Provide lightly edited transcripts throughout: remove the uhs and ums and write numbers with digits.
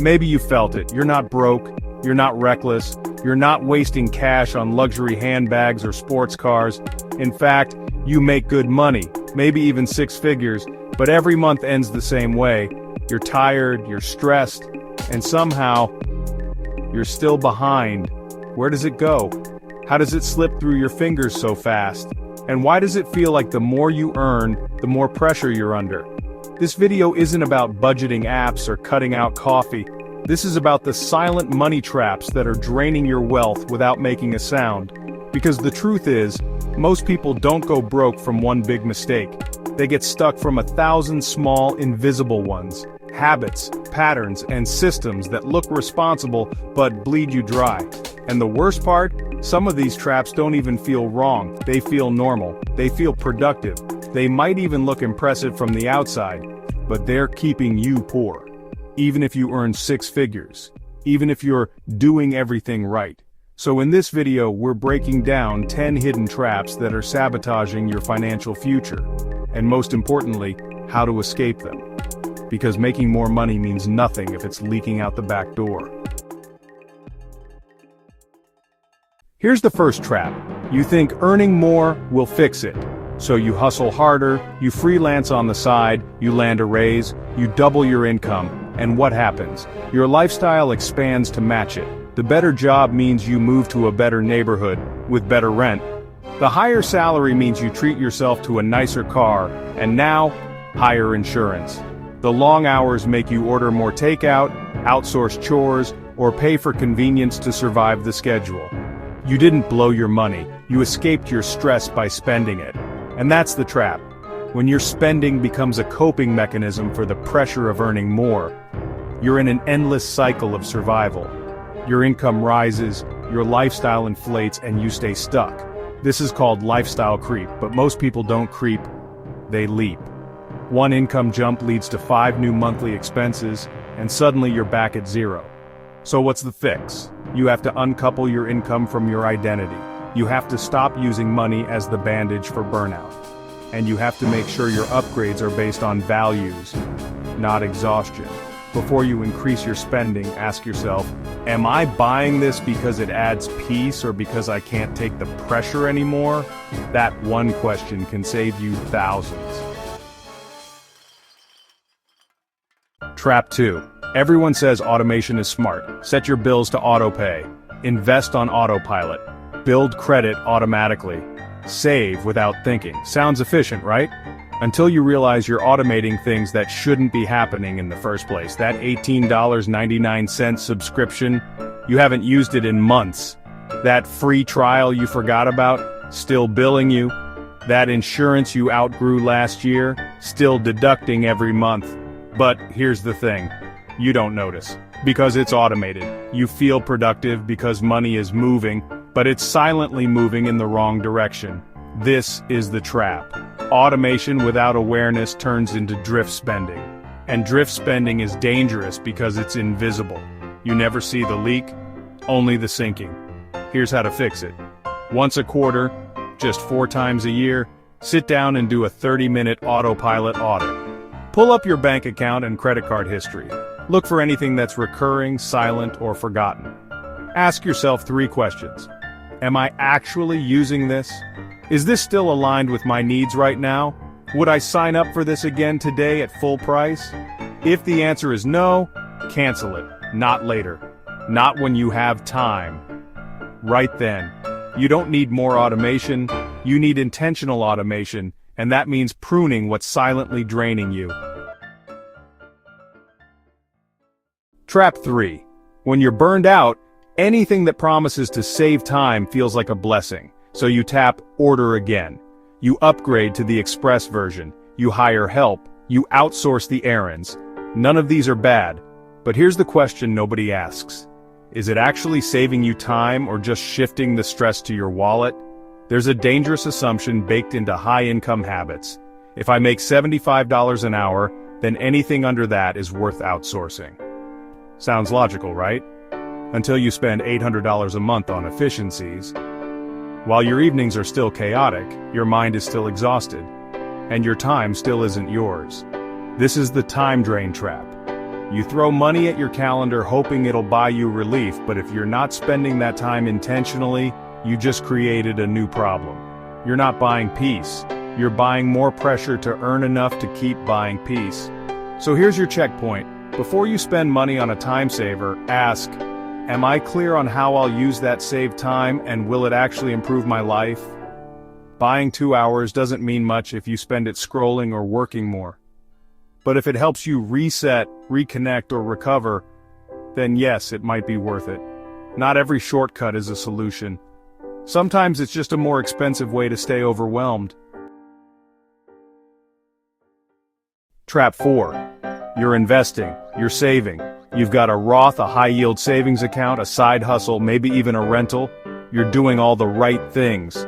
Maybe you felt it. You're not broke, you're not reckless, you're not wasting cash on luxury handbags or sports cars. In fact, you make good money, maybe even six figures, but every month ends the same way. You're tired, you're stressed, and somehow, you're still behind. Where does it go? How does it slip through your fingers so fast? And why does it feel like the more you earn, the more pressure you're under? This video isn't about budgeting apps or cutting out coffee. This is about the silent money traps that are draining your wealth without making a sound. Because the truth is, most people don't go broke from one big mistake. They get stuck from 1,000 small, invisible ones. Habits, patterns, and systems that look responsible but bleed you dry. And the worst part? Some of these traps don't even feel wrong. They feel normal. They feel productive. They might even look impressive from the outside. But they're keeping you poor. Even if you earn six figures. Even if you're doing everything right. So in this video, we're breaking down 10 hidden traps that are sabotaging your financial future. And most importantly, how to escape them. Because making more money means nothing if it's leaking out the back door. Here's the first trap. You think earning more will fix it. So you hustle harder, you freelance on the side, you land a raise, you double your income, and what happens? Your lifestyle expands to match it. The better job means you move to a better neighborhood, with better rent. The higher salary means you treat yourself to a nicer car, and now, higher insurance. The long hours make you order more takeout, outsource chores, or pay for convenience to survive the schedule. You didn't blow your money, you escaped your stress by spending it. And that's the trap. When your spending becomes a coping mechanism for the pressure of earning more, you're in an endless cycle of survival. Your income rises, your lifestyle inflates, and you stay stuck. This is called lifestyle creep, but most people don't creep, they leap. One income jump leads to 5 new monthly expenses, and suddenly you're back at zero. So what's the fix? You have to uncouple your income from your identity. You have to stop using money as the bandage for burnout. And you have to make sure your upgrades are based on values, not exhaustion. Before you increase your spending, ask yourself, am I buying this because it adds peace or because I can't take the pressure anymore? That one question can save you thousands. Trap 2. Everyone says automation is smart. Set your bills to autopay. Invest on autopilot. Build credit automatically. Save without thinking. Sounds efficient, right? Until you realize you're automating things that shouldn't be happening in the first place. That $18.99 subscription, you haven't used it in months. That free trial you forgot about, still billing you. That insurance you outgrew last year, still deducting every month. But here's the thing. You don't notice. Because it's automated. You feel productive because money is moving, but it's silently moving in the wrong direction. This is the trap. Automation without awareness turns into drift spending. And drift spending is dangerous because it's invisible. You never see the leak, only the sinking. Here's how to fix it. Once a quarter, just 4 times a year, sit down and do a 30-minute autopilot audit. Pull up your bank account and credit card history. Look for anything that's recurring, silent, or forgotten. Ask yourself 3 questions. Am I actually using this? Is this still aligned with my needs right now? Would I sign up for this again today at full price? If the answer is no, cancel it. Not later. Not when you have time. Right then. You don't need more automation, you need intentional automation, and that means pruning what's silently draining you. Trap 3. When you're burned out, anything that promises to save time feels like a blessing. So you tap order again. You upgrade to the express version. You hire help. You outsource the errands. None of these are bad. But here's the question nobody asks. Is it actually saving you time or just shifting the stress to your wallet? There's a dangerous assumption baked into high-income habits. If I make $75 an hour, then anything under that is worth outsourcing. Sounds logical, right? Until you spend $800 a month on efficiencies. While your evenings are still chaotic, your mind is still exhausted, and your time still isn't yours. This is the time drain trap. You throw money at your calendar hoping it'll buy you relief, but if you're not spending that time intentionally, you just created a new problem. You're not buying peace. You're buying more pressure to earn enough to keep buying peace. So here's your checkpoint. Before you spend money on a time saver, ask, am I clear on how I'll use that saved time, and will it actually improve my life? Buying 2 hours doesn't mean much if you spend it scrolling or working more. But if it helps you reset, reconnect, or recover, then yes, it might be worth it. Not every shortcut is a solution. Sometimes it's just a more expensive way to stay overwhelmed. Trap 4. You're investing, you're saving. You've got a Roth, a high-yield savings account, a side hustle, maybe even a rental. You're doing all the right things.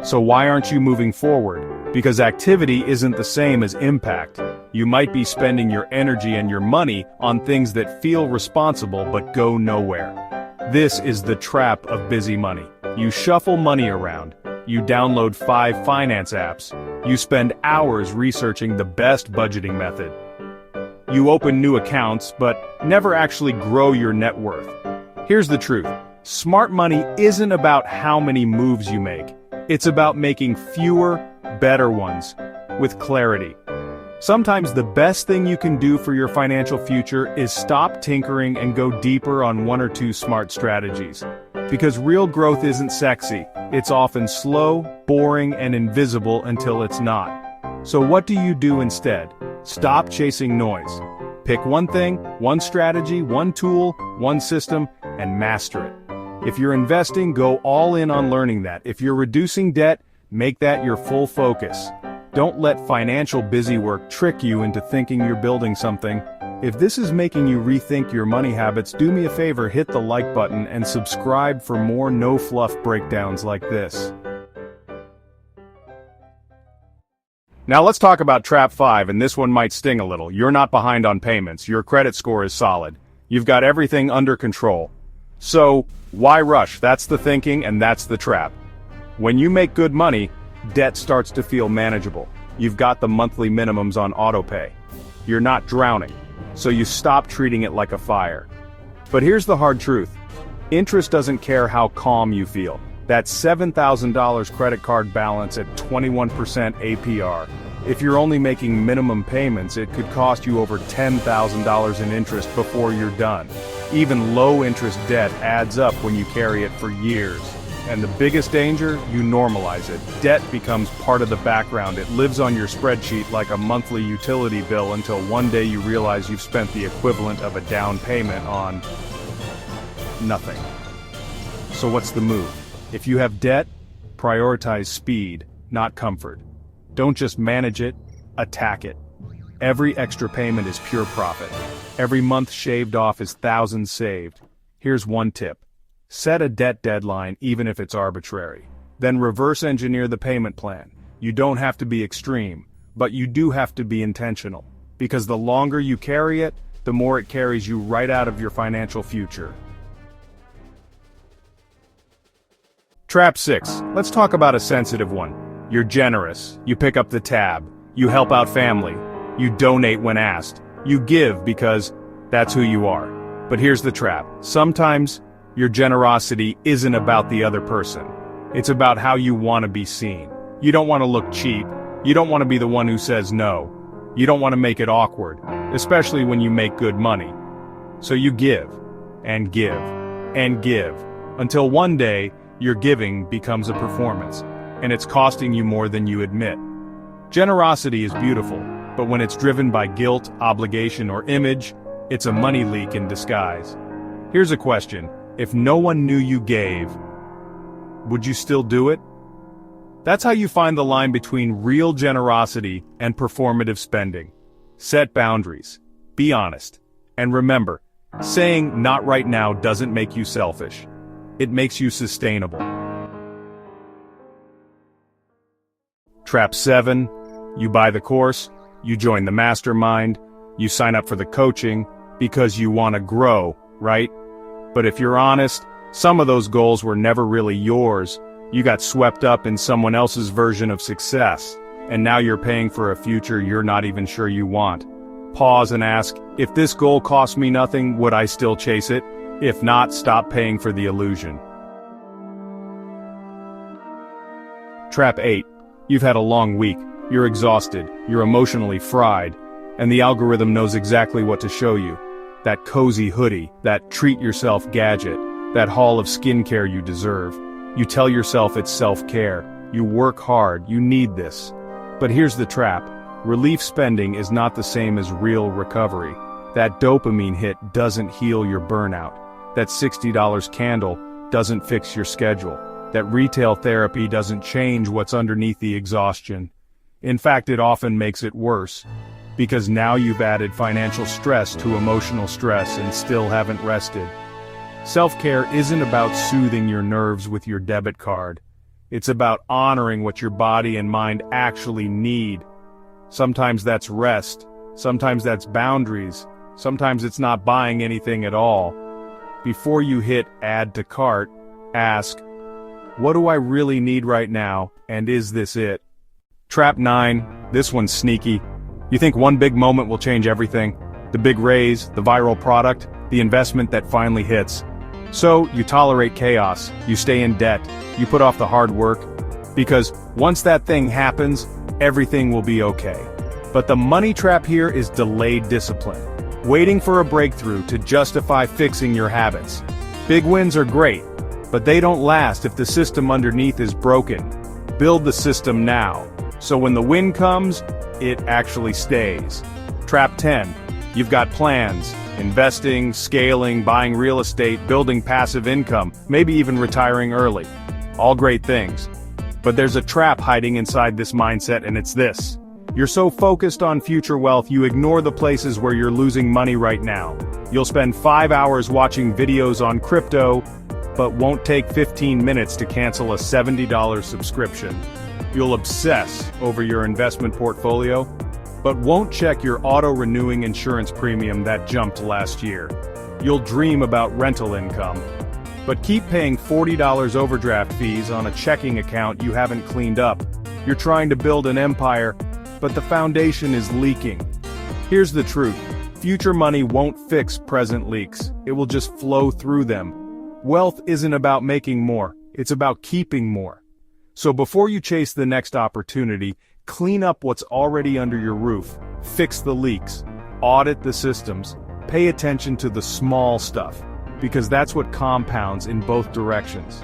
So why aren't you moving forward? Because activity isn't the same as impact. You might be spending your energy and your money on things that feel responsible but go nowhere. This is the trap of busy money. You shuffle money around. You download 5 finance apps. You spend hours researching the best budgeting method. You open new accounts but never actually grow your net worth. Here's the truth. Smart money isn't about how many moves you make. It's about making fewer, better ones, with clarity. Sometimes the best thing you can do for your financial future is stop tinkering and go deeper on 1 or 2 smart strategies. Because real growth isn't sexy, it's often slow, boring, and invisible until it's not. So what do you do instead? Stop chasing noise. Pick one thing, one strategy, one tool, one system, and master it. If you're investing, go all in on learning that. If you're reducing debt, make that your full focus. Don't let financial busywork trick you into thinking you're building something. If this is making you rethink your money habits, do me a favor, hit the like button and subscribe for more no-fluff breakdowns like this. Now let's talk about Trap 5, and this one might sting a little. You're not behind on payments. Your credit score is solid. You've got everything under control. So, why rush? That's the thinking, and that's the trap. When you make good money, debt starts to feel manageable. You've got the monthly minimums on autopay. You're not drowning, so you stop treating it like a fire. But here's the hard truth. Interest doesn't care how calm you feel. That $7,000 credit card balance at 21% APR. If you're only making minimum payments, it could cost you over $10,000 in interest before you're done. Even low-interest debt adds up when you carry it for years. And the biggest danger? You normalize it. Debt becomes part of the background. It lives on your spreadsheet like a monthly utility bill until one day you realize you've spent the equivalent of a down payment on nothing. So what's the move? If you have debt, prioritize speed, not comfort. Don't just manage it, attack it. Every extra payment is pure profit. Every month shaved off is thousands saved. Here's one tip. Set a debt deadline even if it's arbitrary. Then reverse engineer the payment plan. You don't have to be extreme, but you do have to be intentional. Because the longer you carry it, the more it carries you right out of your financial future. Trap 6. Let's talk about a sensitive one. You're generous. You pick up the tab. You help out family. You donate when asked. You give because that's who you are. But here's the trap. Sometimes your generosity isn't about the other person. It's about how you want to be seen. You don't want to look cheap. You don't want to be the one who says no. You don't want to make it awkward, especially when you make good money. So you give, and give, and give, until one day, your giving becomes a performance, and it's costing you more than you admit. Generosity is beautiful, but when it's driven by guilt, obligation, or image, it's a money leak in disguise. Here's a question. If no one knew you gave, would you still do it? That's how you find the line between real generosity and performative spending. Set boundaries. Be honest. And remember, saying "not right now" doesn't make you selfish. It makes you sustainable. Trap 7. You buy the course, you join the mastermind, you sign up for the coaching because you want to grow, right? But if you're honest, some of those goals were never really yours. You got swept up in someone else's version of success, and now you're paying for a future you're not even sure you want. Pause and ask, if this goal cost me nothing, would I still chase it? If not, stop paying for the illusion. Trap 8. You've had a long week, you're exhausted, you're emotionally fried, and the algorithm knows exactly what to show you. That cozy hoodie, that treat-yourself gadget, that haul of skincare you deserve. You tell yourself it's self-care, you work hard, you need this. But here's the trap. Relief spending is not the same as real recovery. That dopamine hit doesn't heal your burnout. That $60 candle doesn't fix your schedule. That retail therapy doesn't change what's underneath the exhaustion. In fact, it often makes it worse. Because now you've added financial stress to emotional stress and still haven't rested. Self-care isn't about soothing your nerves with your debit card. It's about honoring what your body and mind actually need. Sometimes that's rest, sometimes that's boundaries, sometimes it's not buying anything at all. Before you hit add to cart, ask, what do I really need right now, and is this it? Trap 9, this one's sneaky. You think one big moment will change everything? The big raise, the viral product, the investment that finally hits. So, you tolerate chaos, you stay in debt, you put off the hard work, because once that thing happens, everything will be okay. But the money trap here is delayed discipline. Waiting for a breakthrough to justify fixing your habits. Big wins are great, but they don't last if the system underneath is broken. Build the system now, so when the win comes, it actually stays. Trap 10. You've got plans, investing, scaling, buying real estate, building passive income, maybe even retiring early. All great things. But there's a trap hiding inside this mindset, and it's this. You're so focused on future wealth you ignore the places where you're losing money right now. You'll spend 5 hours watching videos on crypto, but won't take 15 minutes to cancel a $70 subscription. You'll obsess over your investment portfolio, but won't check your auto-renewing insurance premium that jumped last year. You'll dream about rental income, but keep paying $40 overdraft fees on a checking account you haven't cleaned up. You're trying to build an empire, but the foundation is leaking. Here's the truth. Future money won't fix present leaks. It will just flow through them. Wealth isn't about making more, it's about keeping more. So before you chase the next opportunity, clean up what's already under your roof, fix the leaks, audit the systems, pay attention to the small stuff, because that's what compounds in both directions.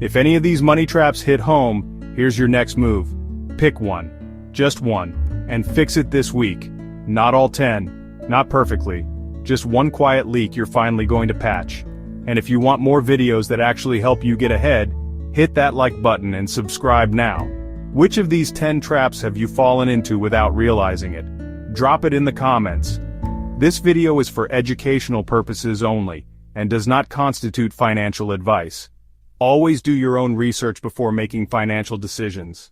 If any of these money traps hit home, here's your next move. Pick one, just one, and fix it this week. Not all 10, not perfectly, just one quiet leak you're finally going to patch. And if you want more videos that actually help you get ahead, hit that like button and subscribe now. Which of these 10 traps have you fallen into without realizing it? Drop it in the comments. This video is for educational purposes only, and does not constitute financial advice. Always do your own research before making financial decisions.